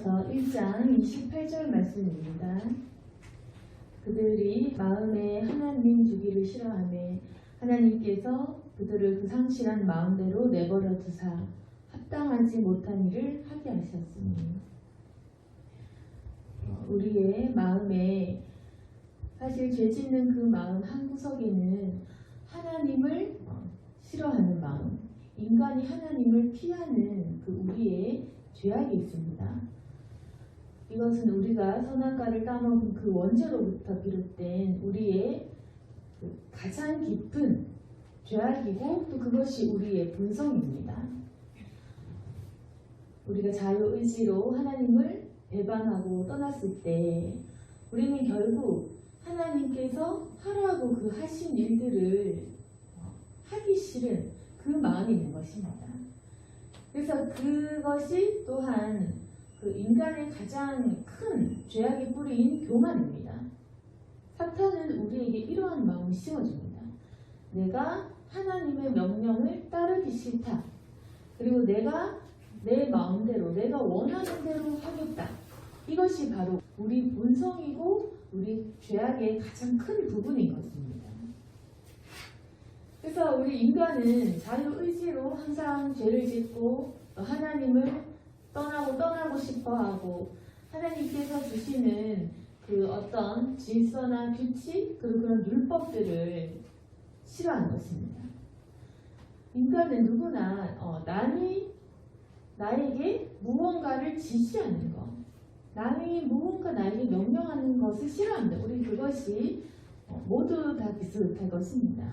고린도전서 1장 28절 말씀입니다. 그들이 마음에 하나님 주기를 싫어하매 하나님께서 그들을 그 상실한 마음대로 내버려 두사 합당하지 못한 일을 하게 하셨으니. 우리의 마음에 사실 죄 짓는 그 마음 한구석에는 하나님을 싫어하는 마음, 인간이 하나님을 피하는 그 우리의 죄악이 있습니다. 이것은 우리가 선악과를 따먹은 그 원죄로부터 비롯된 우리의 그 가장 깊은 죄악이고 또 그것이 우리의 본성입니다. 우리가 자유의지로 하나님을 배반하고 떠났을 때 우리는 결국 하나님께서 하라고 그 하신 일들을 하기 싫은 그 마음이 있는 것입니다. 그래서 그것이 또한 그 인간의 가장 큰 죄악의 뿌리인 교만입니다. 사탄은 우리에게 이러한 마음을 심어줍니다. 내가 하나님의 명령을 따르기 싫다. 그리고 내가 내 마음대로 내가 원하는 대로 하겠다. 이것이 바로 우리 본성이고 우리 죄악의 가장 큰 부분인 것입니다. 그래서 우리 인간은 자유의지로 항상 죄를 짓고 하나님을 떠나고 싶어하고 하나님께서 주시는 그 어떤 질서나 규칙 그리고 그런 율법들을 싫어하는 것입니다. 인간은 누구나 남이 나에게 무언가를 지시하는 것, 남이 무언가 나에게 명령하는 것을 싫어합니다. 우리 그것이 모두 다 비슷할 것입니다.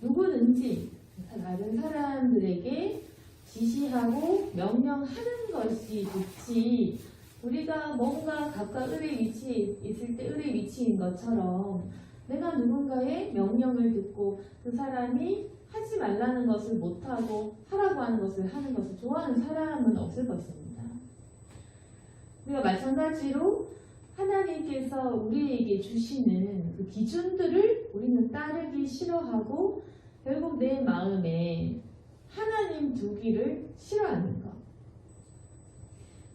누구든지 다른 사람들에게 지시하고 명령하는 것이 좋지, 우리가 뭔가 각각 을의 위치에 있을 때 을의 위치인 것처럼 내가 누군가의 명령을 듣고 그 사람이 하지 말라는 것을 못하고 하라고 하는 것을 하는 것을 좋아하는 사람은 없을 것입니다. 우리가 마찬가지로 하나님께서 우리에게 주시는 그 기준들을 우리는 따르기 싫어하고 결국 내 마음에 하나님 두기를 싫어하는 것.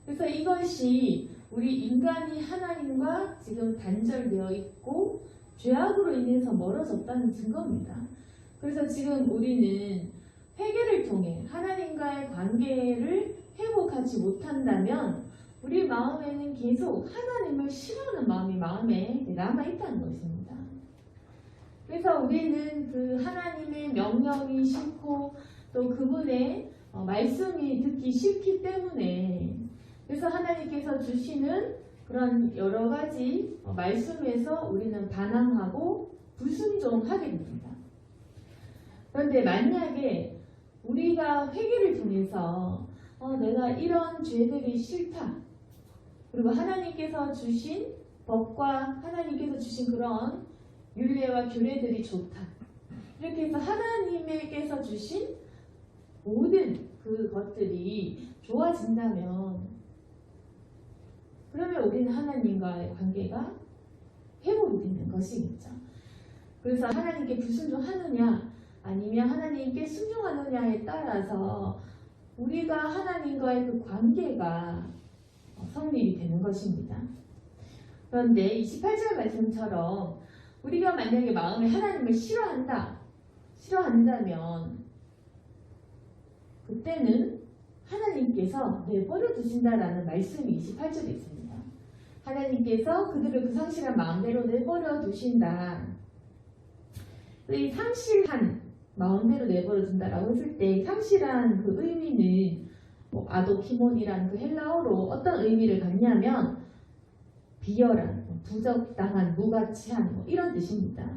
그래서 이것이 우리 인간이 하나님과 지금 단절되어 있고 죄악으로 인해서 멀어졌다는 증거입니다. 그래서 지금 우리는 회개를 통해 하나님과의 관계를 회복하지 못한다면 우리 마음에는 계속 하나님을 싫어하는 마음이 마음에 남아있다는 것입니다. 그래서 우리는 그 하나님의 명령이 싫고 또 그분의 말씀이 듣기 싫기 때문에 그래서 하나님께서 주시는 그런 여러 가지 말씀에서 우리는 반항하고 불순종하게 됩니다. 그런데 만약에 우리가 회개를 통해서 내가 이런 죄들이 싫다. 그리고 하나님께서 주신 법과 하나님께서 주신 그런 율례와 규례들이 좋다. 이렇게 해서 하나님께서 주신 모든 그것들이 좋아진다면 그러면 우리는 하나님과의 관계가 회복이 되는 것이겠죠. 그래서 하나님께 불순종하느냐 아니면 하나님께 순종하느냐에 따라서 우리가 하나님과의 그 관계가 성립이 되는 것입니다. 그런데 28절 말씀처럼 우리가 만약에 마음에 하나님을 싫어한다면 그때는 하나님께서 내버려 두신다라는 말씀이 28절에 있습니다. 하나님께서 그들을 그 상실한 마음대로 내버려 두신다. 이 상실한 마음대로 내버려 둔다라고 했을 때 상실한 그 의미는 아도키몬이라는 그 헬라어로 어떤 의미를 갖냐면 비열한, 부적당한, 무가치한 이런 뜻입니다.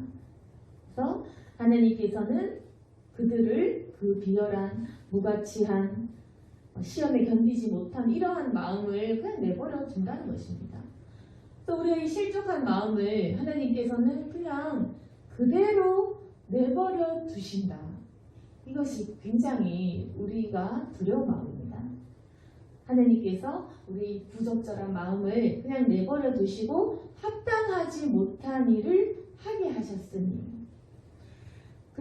그래서 하나님께서는 그들을 그 비열한, 무가치한, 시험에 견디지 못한 이러한 마음을 그냥 내버려 둔다는 것입니다. 또 우리의 실족한 마음을 하나님께서는 그냥 그대로 내버려 두신다. 이것이 굉장히 우리가 두려운 마음입니다. 하나님께서 우리 부적절한 마음을 그냥 내버려 두시고 합당하지 못한 일을 하게 하셨으니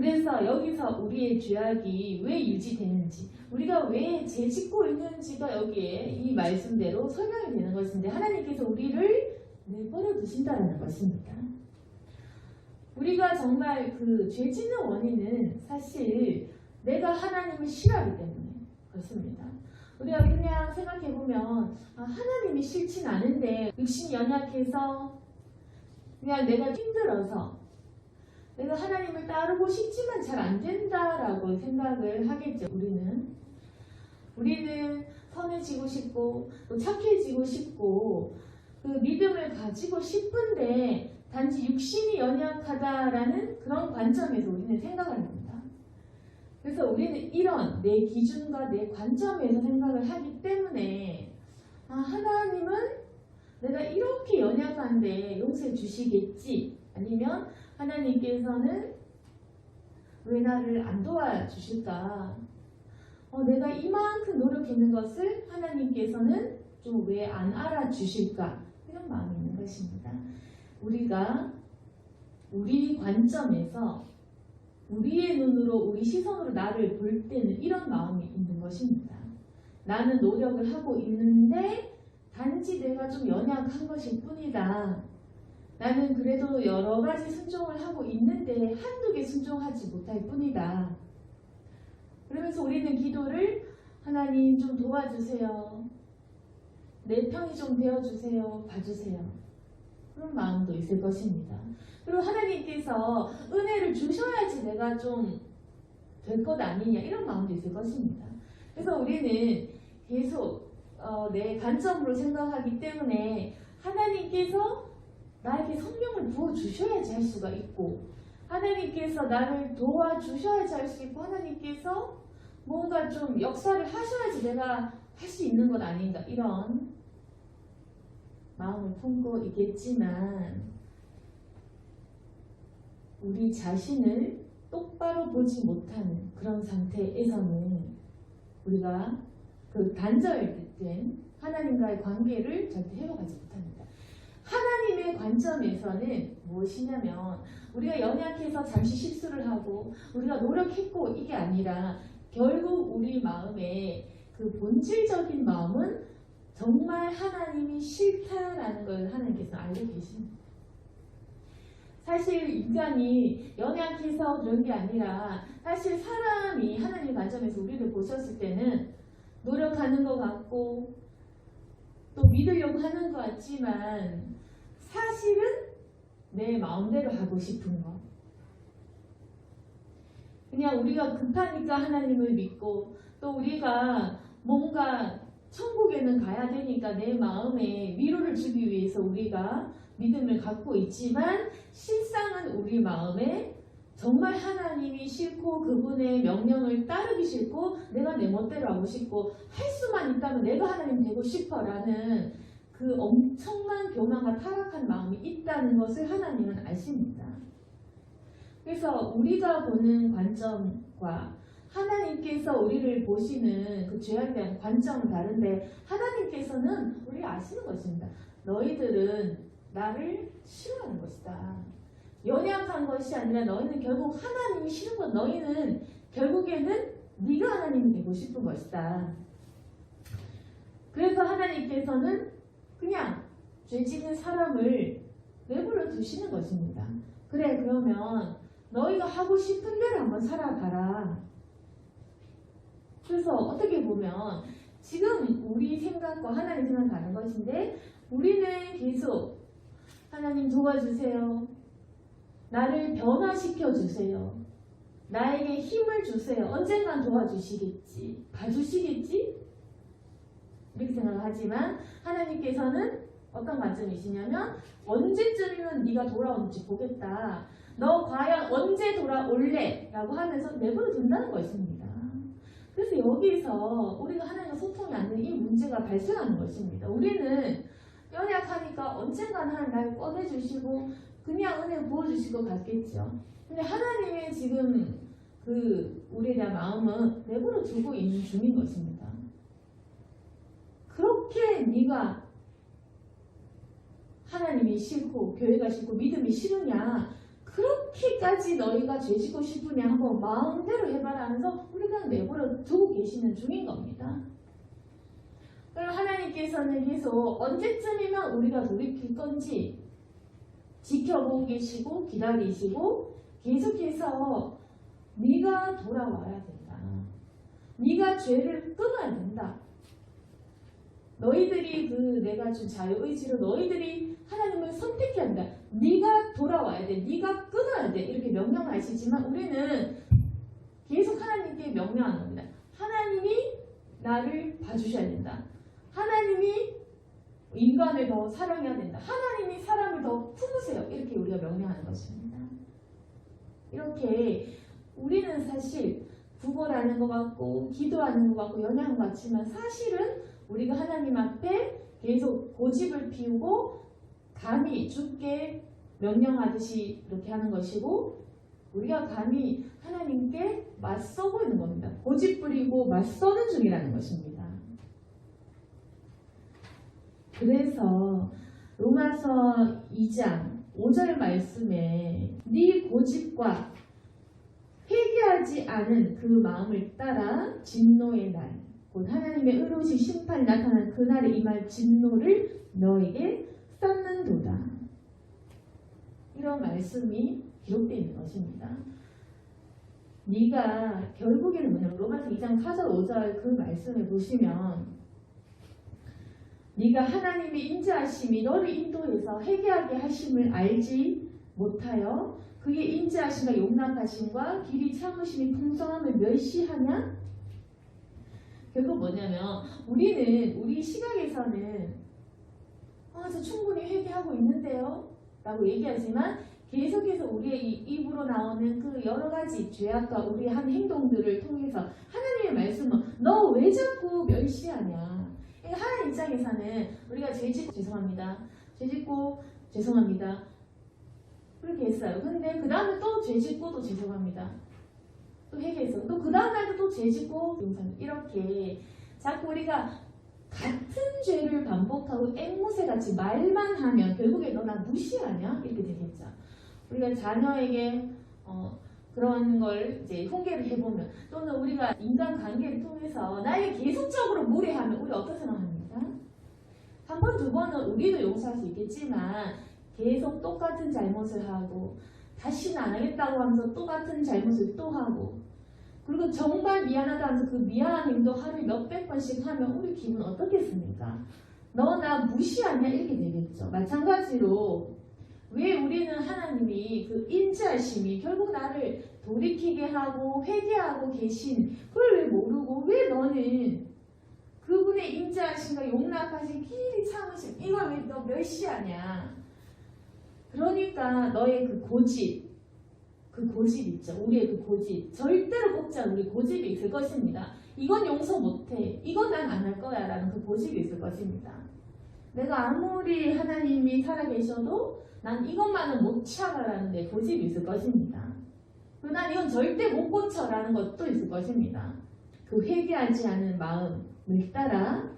그래서 여기서 우리의 죄악이 왜 유지되는지, 우리가 왜 죄 짓고 있는지가 여기에 이 말씀대로 설명이 되는 것인데, 하나님께서 우리를 내버려 두신다는 것입니다. 우리가 정말 그 죄 짓는 원인은 사실 내가 하나님을 싫어하기 때문에 그렇습니다. 우리가 그냥 생각해보면 하나님이 싫진 않은데 육신이 연약해서 그냥 내가 힘들어서 내가 하나님을 따르고 싶지만 잘 안 된다라고 생각을 하겠죠. 우리는 선해지고 싶고 또 착해지고 싶고 그 믿음을 가지고 싶은데 단지 육신이 연약하다라는 그런 관점에서 우리는 생각을 합니다. 그래서 우리는 이런 내 기준과 내 관점에서 생각을 하기 때문에 하나님은 내가 이렇게 연약한데 용서해 주시겠지, 아니면 하나님께서는 왜 나를 안 도와주실까, 내가 이만큼 노력했는 것을 하나님께서는 좀 왜 안 알아주실까, 이런 마음이 있는 것입니다. 우리가 우리 관점에서 우리의 눈으로 우리 시선으로 나를 볼 때는 이런 마음이 있는 것입니다. 나는 노력을 하고 있는데 단지 내가 좀 연약한 것일 뿐이다. 나는 그래도 여러 가지 순종을 하고 있는데 한두 개 순종하지 못할 뿐이다. 그러면서 우리는 기도를 하나님 좀 도와주세요. 내 편이 좀 되어주세요. 봐주세요. 그런 마음도 있을 것입니다. 그리고 하나님께서 은혜를 주셔야지 내가 좀 될 것 아니냐, 이런 마음도 있을 것입니다. 그래서 우리는 계속 내 관점으로 생각하기 때문에 하나님께서 나에게 성령을 부어주셔야지 할 수가 있고, 하나님께서 나를 도와주셔야지 할 수 있고, 하나님께서 뭔가 좀 역사를 하셔야지 내가 할 수 있는 것 아닌가, 이런 마음을 품고 있겠지만 우리 자신을 똑바로 보지 못하는 그런 상태에서는 우리가 그 단절된 하나님과의 관계를 절대 회복하지 못합니다. 하나님의 관점에서는 무엇이냐면 우리가 연약해서 잠시 실수를 하고 우리가 노력했고 이게 아니라 결국 우리 마음의 그 본질적인 마음은 정말 하나님이 싫다라는 걸 하나님께서 알고 계십니다. 사실 인간이 연약해서 그런 게 아니라 사실 사람이 하나님 관점에서 우리를 보셨을 때는 노력하는 것 같고 또 믿으려고 하는 것 같지만 사실은 내 마음대로 하고 싶은 거, 그냥 우리가 급하니까 하나님을 믿고 또 우리가 뭔가 천국에는 가야 되니까 내 마음에 위로를 주기 위해서 우리가 믿음을 갖고 있지만 실상은 우리 마음에 정말 하나님이 싫고 그분의 명령을 따르기 싫고 내가 내 멋대로 하고 싶고 할 수만 있다면 내가 하나님 되고 싶어라는 그 엄청난 교만과 타락한 마음이 있다는 것을 하나님은 아십니다. 그래서 우리가 보는 관점과 하나님께서 우리를 보시는 그 죄에 대한 관점은 다른데 하나님께서는 우리를 아시는 것입니다. 너희들은 나를 싫어하는 것이다. 연약한 것이 아니라 너희는 결국 하나님이 싫은 것, 너희는 결국에는 네가 하나님이 되고 싶은 것이다. 그래서 하나님께서는 그냥 죄 짓는 사람을 내버려 두시는 것입니다. 그래, 그러면 너희가 하고 싶은 대로 한번 살아가라. 그래서 어떻게 보면 지금 우리 생각과 하나님 생각은 다른 것인데 우리는 계속 하나님 도와주세요. 나를 변화시켜 주세요. 나에게 힘을 주세요. 언젠간 도와주시겠지. 봐주시겠지? 이렇게 생각을 하지만 하나님께서는 어떤 관점이시냐면 언제쯤이면 네가 돌아오는지 보겠다. 너 과연 언제 돌아올래? 라고 하면서 내버려 둔다는 것입니다. 그래서 여기서 우리가 하나님과 소통이 안 되는 이 문제가 발생하는 것입니다. 우리는 연약하니까 언젠가는 하나님 나를 꺼내주시고 그냥 은혜 부어주실 것 같겠죠. 근데 하나님의 지금 그 우리에 대한 마음은 내버려 두고 있는 중인 것입니다. 그렇게 네가 하나님이 싫고 교회가 싫고 믿음이 싫으냐, 그렇게까지 너희가 죄짓고 싶으냐 한번 마음대로 해봐라 하면서 우리가 내버려 두고 계시는 중인 겁니다. 그럼 하나님께서는 계속 언제쯤이면 우리가 돌이킬 건지 지켜보고 계시고 기다리시고 계속해서 네가 돌아와야 된다. 네가 죄를 끊어야 된다. 너희들이 내가 준 자유의지로 너희들이 하나님을 선택해야 한다. 네가 돌아와야 돼. 네가 끊어야 돼. 이렇게 명령하시지만 우리는 계속 하나님께 명령하는 겁니다. 하나님이 나를 봐주셔야 된다. 하나님이 인간을 더 사랑해야 된다. 하나님이 사람을 더 품으세요. 이렇게 우리가 명령하는 것입니다. 이렇게 우리는 사실 구걸하는 것 같고 기도하는 것 같고 연약한 것 같지만 사실은 우리가 하나님 앞에 계속 고집을 피우고 감히 주께 명령하듯이 이렇게 하는 것이고 우리가 감히 하나님께 맞서고 있는 겁니다. 고집 부리고 맞서는 중이라는 것입니다. 그래서 로마서 2장 5절 말씀에 네 고집과 회개하지 않은 그 마음을 따라 진노의 날, 곧 하나님의 의로우신 심판이 나타난 그날에 임할 진노를 너에게 쌓는도다. 이런 말씀이 기록되어 있는 것입니다. 네가 결국에는 뭐냐면 로마서 2장 4절 5절 그 말씀을 보시면 네가 하나님의 인자하심이 너를 인도해서 회개하게 하심을 알지 못하여 그의 인자하심과 용납하심과 길이 참으심이 풍성함을 멸시하냐? 결국 뭐냐면 우리는 우리 시각에서는 저 충분히 회개하고 있는데요 라고 얘기하지만 계속해서 우리의 입으로 나오는 그 여러 가지 죄악과 우리의 한 행동들을 통해서 하나님의 말씀은 너 왜 자꾸 멸시하냐? 하나님 입장에서는 우리가 죄짓고 죄송합니다. 죄짓고 죄송합니다. 그렇게 했어요. 근데 그 다음에 또 죄짓고 또 죄송합니다. 또 회개했어요. 또 그 다음 날도 또 죄짓고 용서합니다. 이렇게 자꾸 우리가 같은 죄를 반복하고 앵무새같이 말만 하면 결국에 너 나 무시하냐? 이렇게 되겠죠. 우리가 자녀에게 그런 걸 이제 훈계를 해보면 또는 우리가 인간관계를 통해서 나에게 계속적으로 무례하면 우리 어떻게 생각합니까? 한 번, 두 번은 우리도 용서할 수 있겠지만 계속 똑같은 잘못을 하고 다시는 안 하겠다고 하면서 똑같은 잘못을 또 하고 그리고 정말 미안하다 하면서 그 미안한 행동 하루에 몇백 번씩 하면 우리 기분 어떻겠습니까? 너 나 무시하냐? 이렇게 되겠죠. 마찬가지로 왜 우리는 하나님이 그 인자하심이 결국 나를 돌이키게 하고 회개하고 계신 그걸 왜 모르고 왜 너는 그분의 인자하심과 용납하신 길이 참으심 이걸 왜 너 멸시하냐? 그러니까 너의 그 고집 있죠. 우리의 그 고집 절대로 꺾지 않은 우리 고집이 있을 것입니다. 이건 용서 못해. 이건 난 안 할 거야 라는 그 고집이 있을 것입니다. 내가 아무리 하나님이 살아계셔도 난 이것만은 못 참아라는 내 고집이 있을 것입니다. 그리고 난 이건 절대 못 고쳐라는 것도 있을 것입니다. 그 회개하지 않은 마음을 따라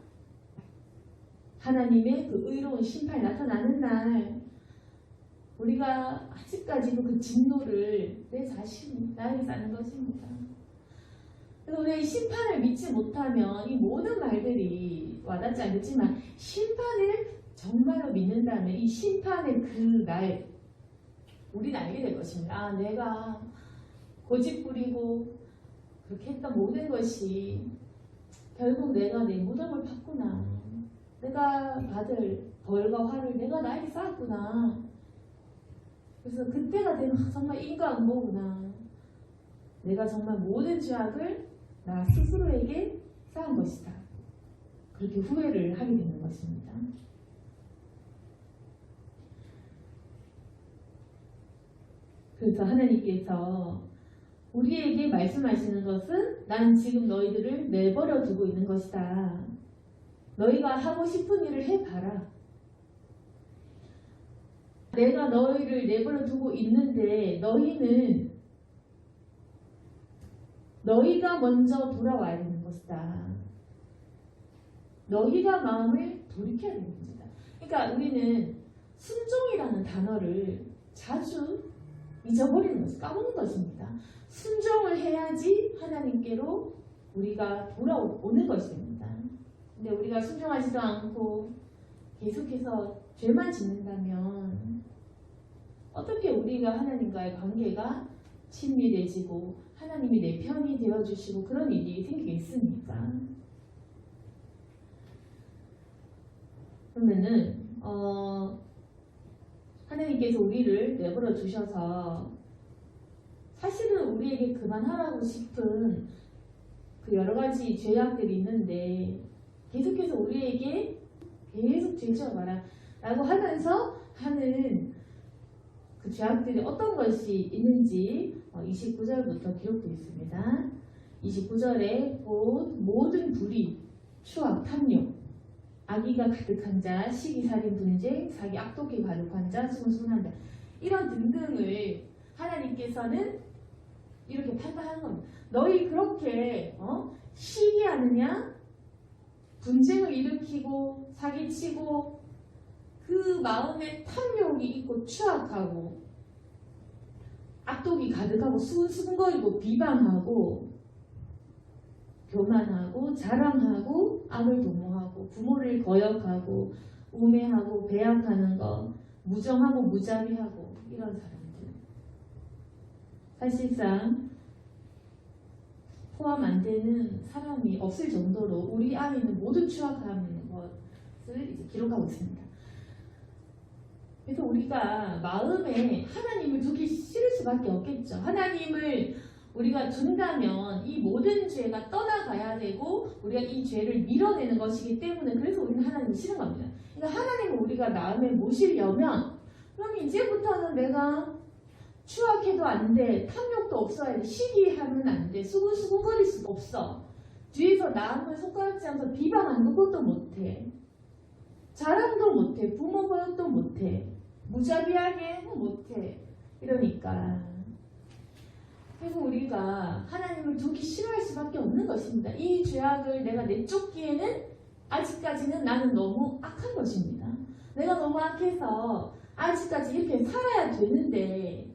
하나님의 그 의로운 심판이 나타나는 날 우리가 아직까지도 그 진노를 내 자신 나에게 쌓는 것입니다. 그래서 우리가 이 심판을 믿지 못하면 이 모든 말들이 와닿지 않겠지만 심판을 정말로 믿는다면 이 심판의 그 날 우리는 알게 될 것입니다. 내가 고집 부리고 그렇게 했던 모든 것이 결국 내가 내 무덤을 팠구나. 내가 받을 벌과 화를 내가 나에게 쌓았구나. 그래서 그때가 되면 정말 인과응보구나. 내가 정말 모든 죄악을 나 스스로에게 쌓은 것이다. 그렇게 후회를 하게 되는 것입니다. 그래서 하나님께서 우리에게 말씀하시는 것은 난 지금 너희들을 내버려 두고 있는 것이다. 너희가 하고 싶은 일을 해봐라. 내가 너희를 내버려 두고 있는데 너희가 먼저 돌아와야 되는 것이다. 너희가 마음을 돌이켜야 되는 것이다. 그러니까 우리는 순종이라는 단어를 자주 잊어버리는 것이 까먹는 것입니다. 순종을 해야지 하나님께로 우리가 돌아오는 것입니다. 근데 우리가 순종하지도 않고 계속해서 죄만 짓는다면 어떻게 우리가 하나님과의 관계가 친밀해지고 하나님이 내 편이 되어주시고 그런 일이 생기겠습니까? 그러면은 하나님께서 우리를 내버려 두셔서 사실은 우리에게 그만하라고 싶은 그 여러 가지 죄악들이 있는데 계속해서 우리에게 계속 죄져봐라 라고 하면서 하는 그 죄악들이 어떤 것이 있는지 29절부터 기록되어 있습니다. 29절에 곧 모든 불의, 추악, 탐욕, 악의가 가득한 자, 시기살인, 분쟁, 사기, 악독이 가득한 자, 순순한 자 이런 등등을 하나님께서는 이렇게 판단하는 겁니다. 너희 그렇게 시기하느냐? 분쟁을 일으키고 사기치고 그 마음에 탐욕이 있고 추악하고 악독이 가득하고 수근수근거리고 비방하고 교만하고 자랑하고 악을 도모하고 부모를 거역하고 우매하고 배약하는 것 무정하고 무자비하고 이런 사람들 사실상 포함 안 되는 사람이 없을 정도로 우리 안에 있는 모든 추악한 것을 이제 기록하고 있습니다. 그래서 우리가 마음에 하나님을 두기 싫을 수밖에 없겠죠. 하나님을 우리가 둔다면 이 모든 죄가 떠나가야 되고 우리가 이 죄를 밀어내는 것이기 때문에 그래서 우리는 하나님이 싫은 겁니다. 그러니까 하나님을 우리가 마음에 모시려면 그럼 이제부터는 내가 추악해도 안 돼. 탐욕도 없어야 돼. 시기하면 안 돼. 수근수근거릴 수 없어. 뒤에서 남을 손가락질 하면서 비방하는 것도 못해. 자랑도 못해. 부모 거역도 못해. 무자비하게 못해. 이러니까 그래서 우리가 하나님을 두기 싫어할 수밖에 없는 것입니다. 이 죄악을 내가 내쫓기에는 아직까지는 나는 너무 악한 것입니다. 내가 너무 악해서 아직까지 이렇게 살아야 되는데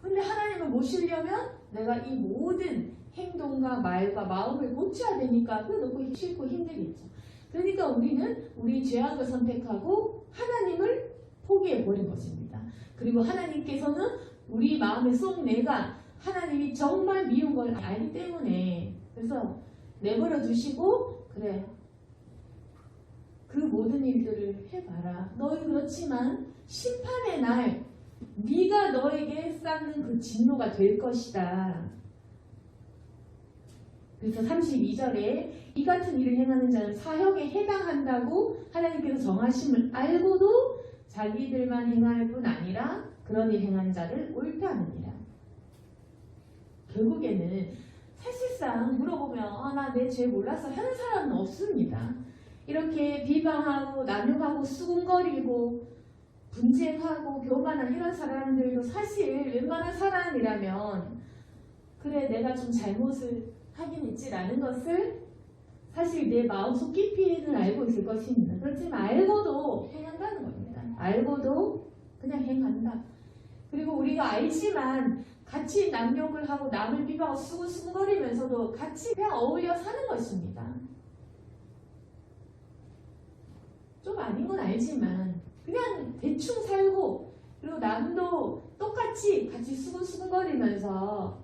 근데 하나님을 모시려면 내가 이 모든 행동과 말과 마음을 고쳐야 되니까 그거 너무 싫고 힘들겠죠. 그러니까 우리는 우리 죄악을 선택하고 하나님을 포기해버린 것입니다. 그리고 하나님께서는 우리 마음의 속 내가 하나님이 정말 미운 걸 알기 때문에 그래서 내버려 두시고 그래 그 모든 일들을 해봐라. 너희 그렇지만 심판의 날 네가 너에게 쌓는 그 진노가 될 것이다. 그래서 32절에 이 같은 일을 행하는 자는 사형에 해당한다고 하나님께서 정하심을 알고도 자기들만 행할 뿐 아니라 그런 일 행한 자를 옳다 하느니라. 결국에는 사실상 물어보면 나 내 죄 몰라서 하는 사람은 없습니다. 이렇게 비방하고 남용하고 수군거리고 분쟁하고 교만한 이런 사람들도 사실 웬만한 사람이라면 그래 내가 좀 잘못을 하긴 했지라는 것을 사실 내 마음속 깊이는 알고 있을 것입니다. 그렇지만 알고도 행한다는 겁니다. 알고도 그냥 행한다. 그리고 우리가 알지만 같이 남욕을 하고 남을 비방하고 수근수근거리면서도 같이 그냥 어울려 사는 것입니다. 좀 아닌 건 알지만 그냥 대충 살고 그리고 남도 똑같이 같이 수근수근거리면서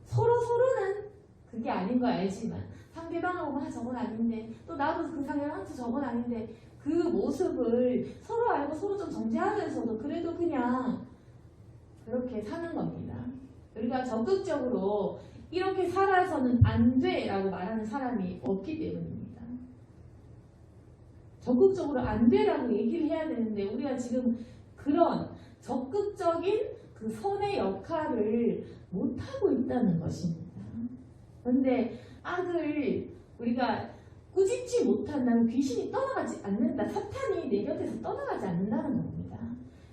서로는 그게 아닌 거 알지만 상대방하고 저건 아닌데 또 나도 그 상대방한테 저건 아닌데 그 모습을 서로 알고 서로 좀 정죄하면서도 그래도 그냥 그렇게 사는 겁니다. 우리가 적극적으로 이렇게 살아서는 안 돼라고 말하는 사람이 없기 때문입니다. 적극적으로 안 돼라고 얘기를 해야 되는데 우리가 지금 그런 적극적인 그 선의 역할을 못하고 있다는 것입니다. 그런데 악을 우리가 꾸짖지 못한다면 귀신이 떠나가지 않는다. 사탄이 내 곁에서 떠나가지 않는다는 겁니다.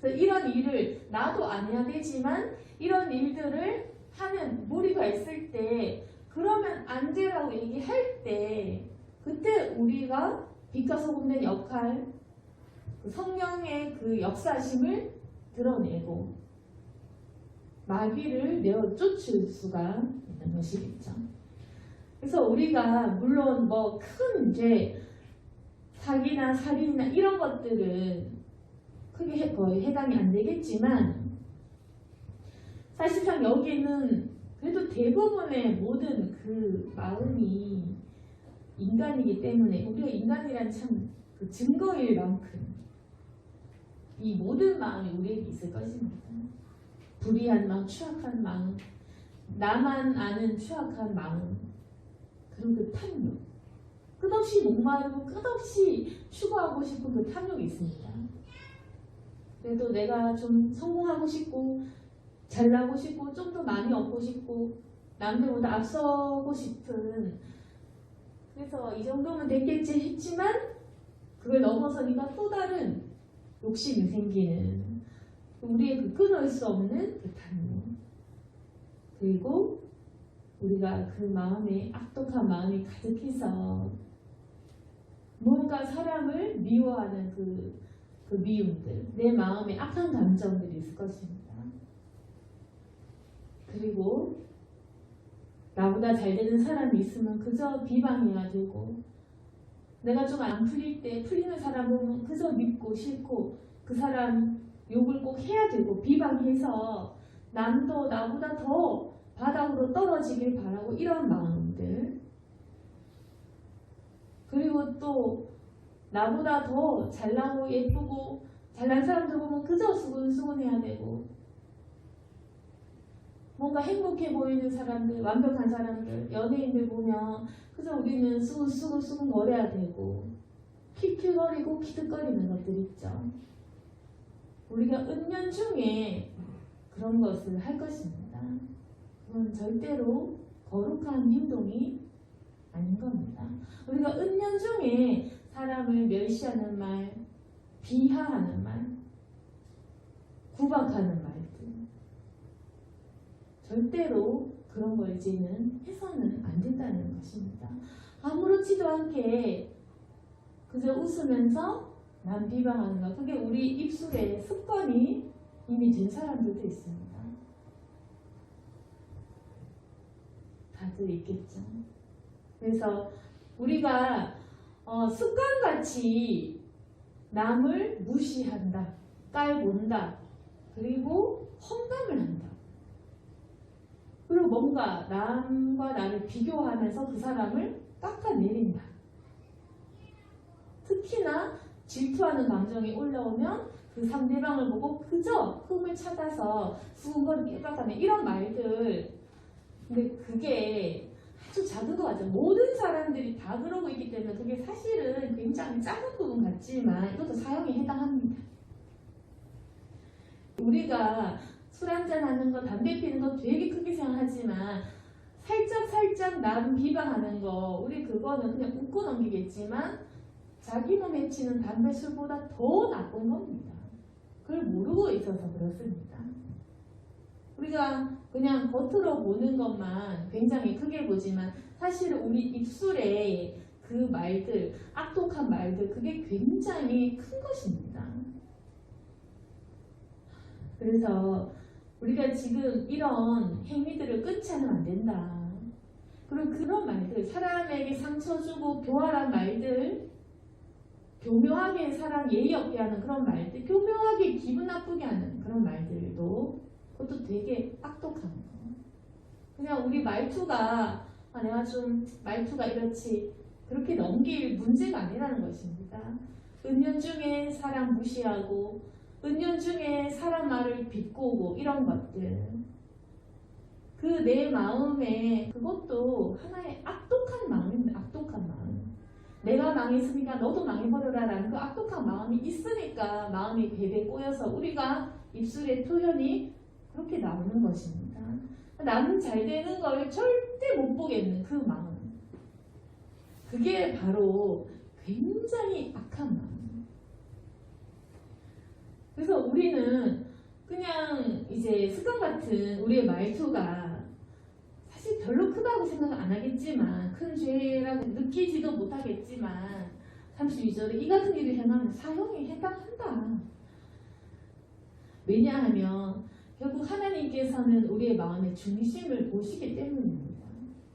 그래서 이런 일을 나도 안 해야 되지만 이런 일들을 하는 무리가 있을 때 그러면 안 돼라고 얘기할 때 그때 우리가 빛과 소금된 역할, 그 성령의 그 역사심을 드러내고 마귀를 내어 쫓을 수가 있는 것이겠죠. 그래서 우리가 물론 뭐 큰 죄, 사기나 살인이나 이런 것들은 크게 거의 해당이 안 되겠지만 사실상 여기는 그래도 대부분의 모든 그 마음이 인간이기 때문에 우리가 인간이란 참 그 증거일 만큼 이 모든 마음이 우리에게 있을 것입니다. 불의한 마음, 추악한 마음, 나만 아는 추악한 마음, 그리고 그 탐욕, 끝없이 목마르고 끝없이 추구하고 싶은 그 탐욕이 있습니다. 그래도 내가 좀 성공하고 싶고 잘나고 싶고 좀 더 많이 얻고 싶고 남들보다 앞서고 싶은, 그래서 이 정도면 됐겠지 했지만 그걸 넘어서니까 또 다른 욕심이 생기는 우리의 그 끊을 수 없는 그 탐욕, 그리고 우리가 그 마음에 악독한 마음이 가득해서 뭔가 사람을 미워하는 그 미움들, 내 마음에 악한 감정들이 있을 것입니다. 그리고 나보다 잘 되는 사람이 있으면 그저 비방해야 되고, 내가 좀 안 풀릴 때 풀리는 사람 보면 그저 믿고 싫고 그 사람 욕을 꼭 해야 되고 비방해서 남도 나보다 더 바닥으로 떨어지길 바라고, 이런 마음들. 그리고 또 나보다 더 잘나고 예쁘고 잘난 사람들 보면 그저 수근수근해야 되고, 뭔가 행복해 보이는 사람들, 완벽한 사람들, 연예인들 보면 그저 우리는 수근수근 거려야 되고 킥킥거리고 키득거리는 것들 있죠. 우리가 은연중에 그런 것을 할 것입니다. 그건 절대로 거룩한 행동이 아닌 겁니다. 우리가 은연중에 사람을 멸시하는 말, 비하하는 말, 구박하는 말들, 절대로 그런 걸 이제는 해서는 안 된다는 것입니다. 아무렇지도 않게 그저 웃으면서 남 비방하는 것, 그게 우리 입술에 습관이 이미 된 사람들도 있습니다. 다들 있겠죠. 그래서 우리가 습관같이 남을 무시한다, 깔본다, 그리고 험담을 한다. 그리고 뭔가 남과 나를 비교하면서 그 사람을 깎아내린다. 특히나 질투하는 감정이 올라오면 그 상대방을 보고 그저 흠을 찾아서 수근거리게 깎아내, 이런 말들. 근데 그게 아주 작은 것 같죠. 모든 사람들이 다 그러고 있기 때문에 그게 사실은 굉장히 작은 부분 같지만 이것도 사형에 해당합니다. 우리가 술 한잔하는 거, 담배 피는 거 되게 크게 생각하지만 살짝 남 비방하는 거, 우리 그거는 그냥 웃고 넘기겠지만 자기 몸에 치는 담배, 술보다 더 나쁜 겁니다. 그걸 모르고 있어서 그렇습니다. 우리가 그냥 겉으로 보는 것만 굉장히 크게 보지만 사실은 우리 입술에 그 말들, 악독한 말들, 그게 굉장히 큰 것입니다. 그래서 우리가 지금 이런 행위들을 끊지 않으면 안 된다. 그리고 그런 말들, 사람에게 상처 주고 교활한 말들, 교묘하게 사람 예의 없게 하는 그런 말들, 교묘하게 기분 나쁘게 하는 그런 말들도 그것도 되게 악독한 거. 그냥 우리 말투가 내가 좀 말투가 이렇지, 그렇게 넘길 문제가 아니라는 것입니다. 은연중에 사람 무시하고 은연중에 사람 말을 비꼬고 이런 것들, 그 내 마음에 그것도 하나의 악독한 마음입니다. 악독한 마음. 내가 망했으니까 너도 망해버려라 라는 그 악독한 마음이 있으니까 마음이 베베 꼬여서 우리가 입술의 표현이 그렇게 나오는 것입니다. 나는 잘 되는 걸 절대 못 보겠는 그 마음, 그게 바로 굉장히 악한 마음. 그래서 우리는 그냥 이제 습관 같은 우리의 말투가 사실 별로 크다고 생각 안 하겠지만, 큰 죄라고 느끼지도 못하겠지만 32절에 이 같은 일을 행하면 사형에 해당한다. 왜냐하면 결국 하나님께서는 우리의 마음의 중심을 보시기 때문입니다.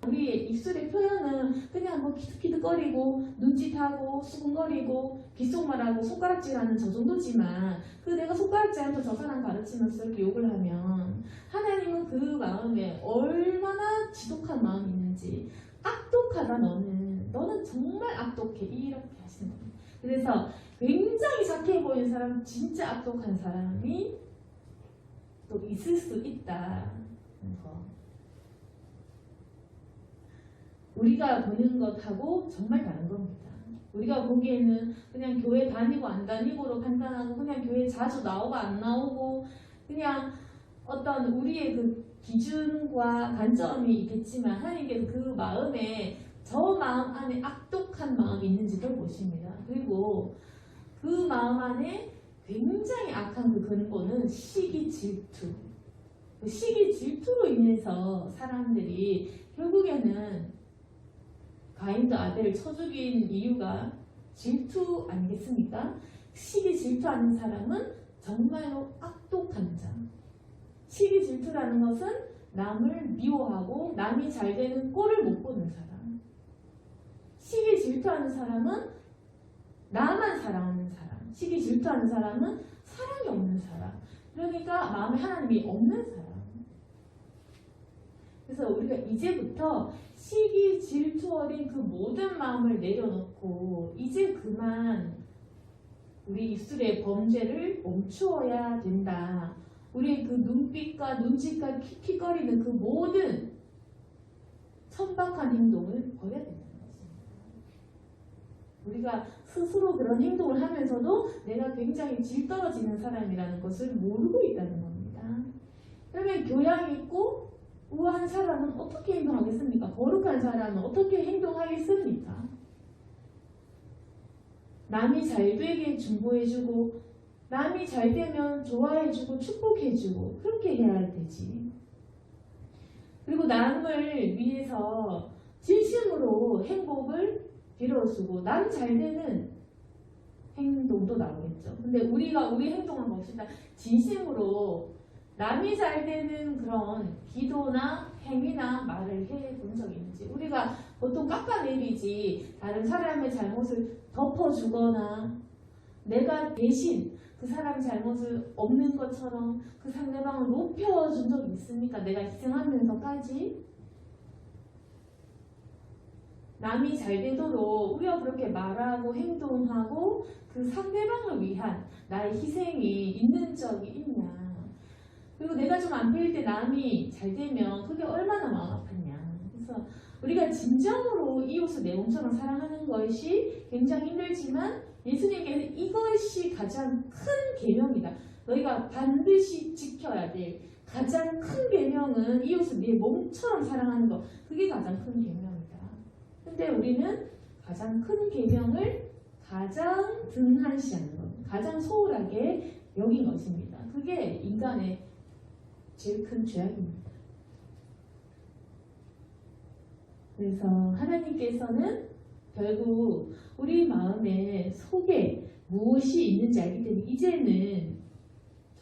우리의 입술의 표현은 그냥 뭐 키득키득거리고 눈짓하고 수근거리고 귓속말하고 손가락질하는 저 정도지만 그 내가 손가락질하면서 저 사람 가르치면서 이렇게 욕을 하면 하나님은 그 마음에 얼마나 지독한 마음이 있는지 악독하다 너는 정말 악독해 이렇게 하시는 겁니다. 그래서 굉장히 착해 보이는 사람 진짜 악독한 사람이 또 있을 수 있다는 거. 우리가 보는 것하고 정말 다른 겁니다. 우리가 보기에는 그냥 교회 다니고 안 다니고로 판단하고 그냥 교회 자주 나오고 안 나오고 그냥 어떤 우리의 그 기준과 관점이 있겠지만 하나님께서 그 마음에 저 마음 안에 악독한 마음이 있는지도 보십니다. 그리고 그 마음 안에 굉장히 악한 그 근본은 시기 질투. 그 시기 질투로 인해서 사람들이 결국에는 가인도 아벨을 쳐 죽인 이유가 질투 아니겠습니까? 시기 질투하는 사람은 정말로 악독한 자. 시기 질투라는 것은 남을 미워하고 남이 잘 되는 꼴을 못 보는 사람. 시기 질투하는 사람은 나만 사랑하는 사람. 시기 질투하는 사람은 사랑이 없는 사람. 그러니까 마음에 하나님이 없는 사람. 그래서 우리가 이제부터 시기 질투 어린 그 모든 마음을 내려놓고 이제 그만 우리 입술의 범죄를 멈추어야 된다. 우리의 그 눈빛과 눈짓과 킥킥거리는 그 모든 천박한 행동을 버려야 된다는 것입니다. 우리가 스스로 그런 행동을 하면서도 내가 굉장히 질 떨어지는 사람이라는 것을 모르고 있다는 겁니다. 그러면 교양 있고 우아한 사람은 어떻게 행동하겠습니까? 거룩한 사람은 어떻게 행동하겠습니까? 남이 잘 되게 중보해주고 남이 잘 되면 좋아해주고 축복해주고 그렇게 해야 할 테지. 그리고 남을 위해서 진심으로 행복을 빌어주고 남 잘 되는 행동도 나오겠죠. 근데 우리가 우리 행동을 봅시다. 진심으로 남이 잘 되는 그런 기도나 행위나 말을 해본 적이 있는지. 우리가 보통 깎아내리지 다른 사람의 잘못을 덮어주거나 내가 대신 그 사람 잘못을 없는 것처럼 그 상대방을 높여준 적이 있습니까? 내가 희생하면서까지. 남이 잘 되도록 우리가 그렇게 말하고 행동하고 그 상대방을 위한 나의 희생이 있는 적이 있냐. 그리고 내가 좀 안 될 때 남이 잘 되면 그게 얼마나 마음 아팠냐. 그래서 우리가 진정으로 이웃을 내 몸처럼 사랑하는 것이 굉장히 힘들지만 예수님께서 이것이 가장 큰 계명이다. 너희가 반드시 지켜야 될 가장 큰 계명은 이웃을 내 몸처럼 사랑하는 것. 그게 가장 큰 계명이다. 근데 우리는 가장 큰 계명을 가장 등한시하는 것, 가장 소홀하게 여긴 것입니다. 그게 인간의 제일 큰 죄악입니다. 그래서 하나님께서는 결국 우리 마음의 속에 무엇이 있는지 알기 때문에 이제는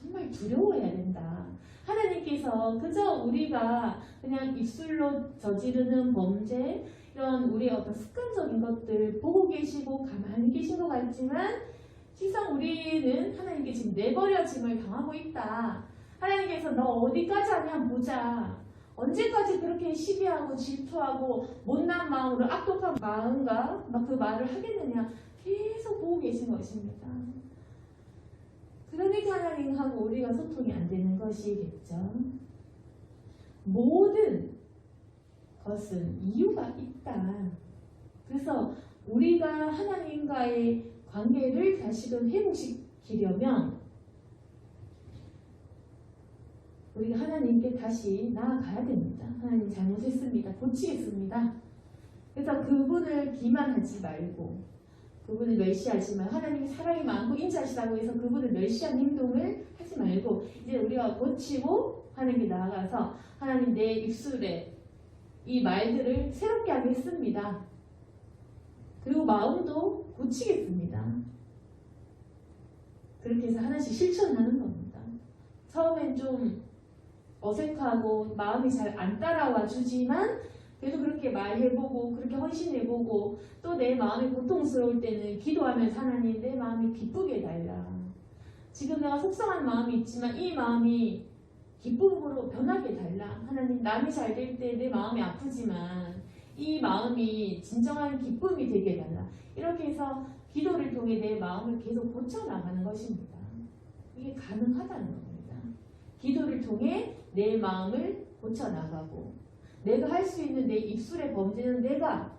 정말 두려워해야 된다. 하나님께서 그저 우리가 그냥 입술로 저지르는 범죄 이런 우리의 어떤 습관적인 것들 보고 계시고 가만히 계신 것 같지만 실상 우리는 하나님께 지금 내버려짐을 당하고 있다. 하나님께서 너 어디까지 하냐 보자. 언제까지 그렇게 시비하고 질투하고 못난 마음으로 악독한 마음과 막 그 말을 하겠느냐 계속 보고 계신 것입니다. 그러니까 하나님하고 우리가 소통이 안 되는 것이겠죠. 모든 것은 이유가 있다. 그래서 우리가 하나님과의 관계를 다시금 회복시키려면 우리가 하나님께 다시 나아가야 됩니다. 하나님 잘못했습니다. 고치겠습니다. 그래서 그분을 기만하지 말고 그분을 멸시하지 말고 하나님이 사랑이 많고 인자하시다고 해서 그분을 멸시한 행동을 하지 말고 이제 우리가 고치고 하나님께 나아가서 하나님 내 입술에 이 말들을 새롭게 하겠습니다. 그리고 마음도 고치겠습니다. 그렇게 해서 하나씩 실천하는 겁니다. 처음엔 좀 어색하고 마음이 잘 안 따라와 주지만 그래도 그렇게 말해보고 그렇게 헌신해보고 또 내 마음이 고통스러울 때는 기도하면서 하나님 내 마음이 기쁘게 해달라. 지금 내가 속상한 마음이 있지만 이 마음이 기쁨으로 변하게 해달라. 하나님 남이 잘 될 때 내 마음이 아프지만 이 마음이 진정한 기쁨이 되게 해달라. 이렇게 해서 기도를 통해 내 마음을 계속 고쳐나가는 것입니다. 이게 가능하다는 겁니다. 기도를 통해 내 마음을 고쳐나가고 내가 할 수 있는 내 입술의 범죄는 내가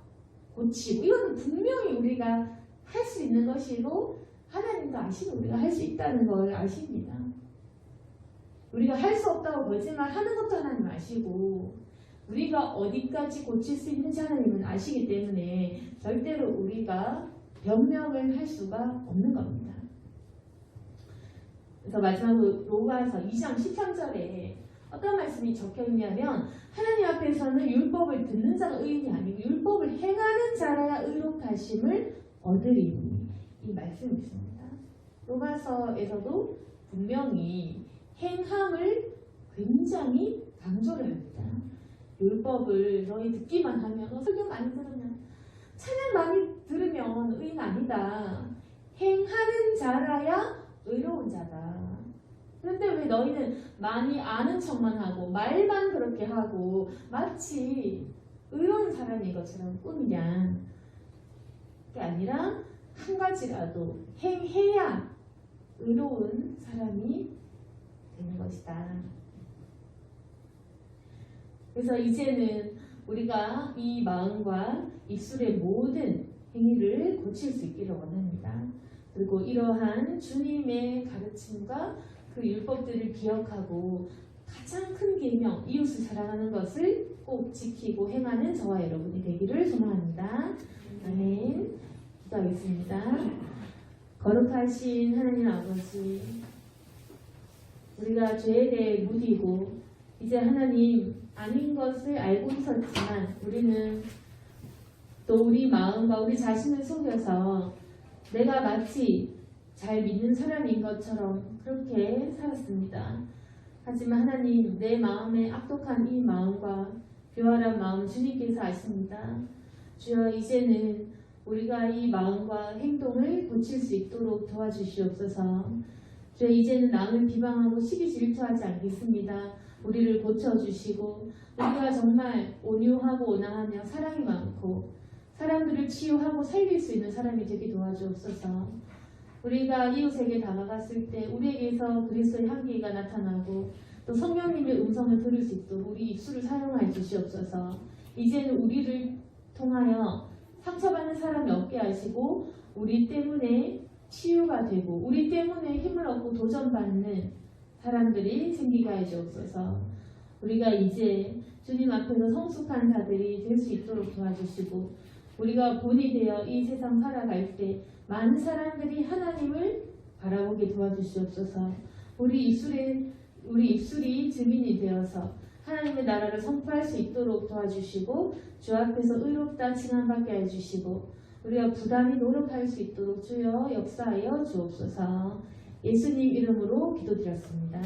고치고 이거는 분명히 우리가 할 수 있는 것이고 하나님도 아시고 우리가 할 수 있다는 걸 아십니다. 우리가 할 수 없다고 거짓말하는 것도 하나님 아시고 우리가 어디까지 고칠 수 있는지 하나님은 아시기 때문에 절대로 우리가 변명을 할 수가 없는 겁니다. 그래서 마지막으로 로마서 2장 13절에 어떤 말씀이 적혀 있냐면 하나님 앞에서는 율법을 듣는 자가 의인이 아니고 율법을 행하는 자라야 의롭다심을 얻으리니 이 말씀이 있습니다. 로마서에서도 분명히 행함을 굉장히 강조를 합니다. 율법을 너희 듣기만 하면 설교 많이 들으면 찬양 많이 들으면 의인 아니다. 행하는 자라야 의로운 자다. 그런데 왜 너희는 많이 아는 척만 하고 말만 그렇게 하고 마치 의로운 사람인 것처럼 꾸미냐. 그게 아니라 한 가지라도 행해야 의로운 사람이 되는 것이다. 그래서 이제는 우리가 이 마음과 입술의 모든 행위를 고칠 수 있기를 원합니다. 그리고 이러한 주님의 가르침과 그 율법들을 기억하고 가장 큰 계명 이웃을 사랑하는 것을 꼭 지키고 행하는 저와 여러분이 되기를 소망합니다. 아멘. 기도하겠습니다. 거룩하신 하나님 아버지, 우리가 죄에 대해 무디고 이제 하나님 아닌 것을 알고 있었지만 우리는 또 우리 마음과 우리 자신을 속여서 내가 마치 잘 믿는 사람인 것처럼 그렇게 살았습니다. 하지만 하나님 내 마음의 악독한 이 마음과 교활한 마음 주님께서 아십니다. 주여 이제는 우리가 이 마음과 행동을 고칠 수 있도록 도와주시옵소서. 주여 이제는 남을 비방하고 시기 질투하지 않겠습니다. 우리를 고쳐주시고 우리가 정말 온유하고 온화하며 사랑이 많고 사람들을 치유하고 살릴 수 있는 사람이 되게 도와주옵소서. 우리가 이웃에게 다가갔을 때 우리에게서 그리스도의 향기가 나타나고 또 성령님의 음성을 들을 수 있도록 우리 입술을 사용하여 주시옵소서. 이제는 우리를 통하여 상처받는 사람이 없게 하시고 우리 때문에 치유가 되고 우리 때문에 힘을 얻고 도전받는 사람들이 생기게 하여 주옵소서. 우리가 이제 주님 앞에서 성숙한 자들이 될 수 있도록 도와주시고 우리가 본이 되어 이 세상 살아갈 때 많은 사람들이 하나님을 바라보게 도와주시옵소서. 우리 입술이 증인이 되어서 하나님의 나라를 선포할 수 있도록 도와주시고 주 앞에서 의롭다 칭함받게 해주시고 우리가 부단히 노력할 수 있도록 주여 역사하여 주옵소서. 예수님 이름으로 기도드렸습니다.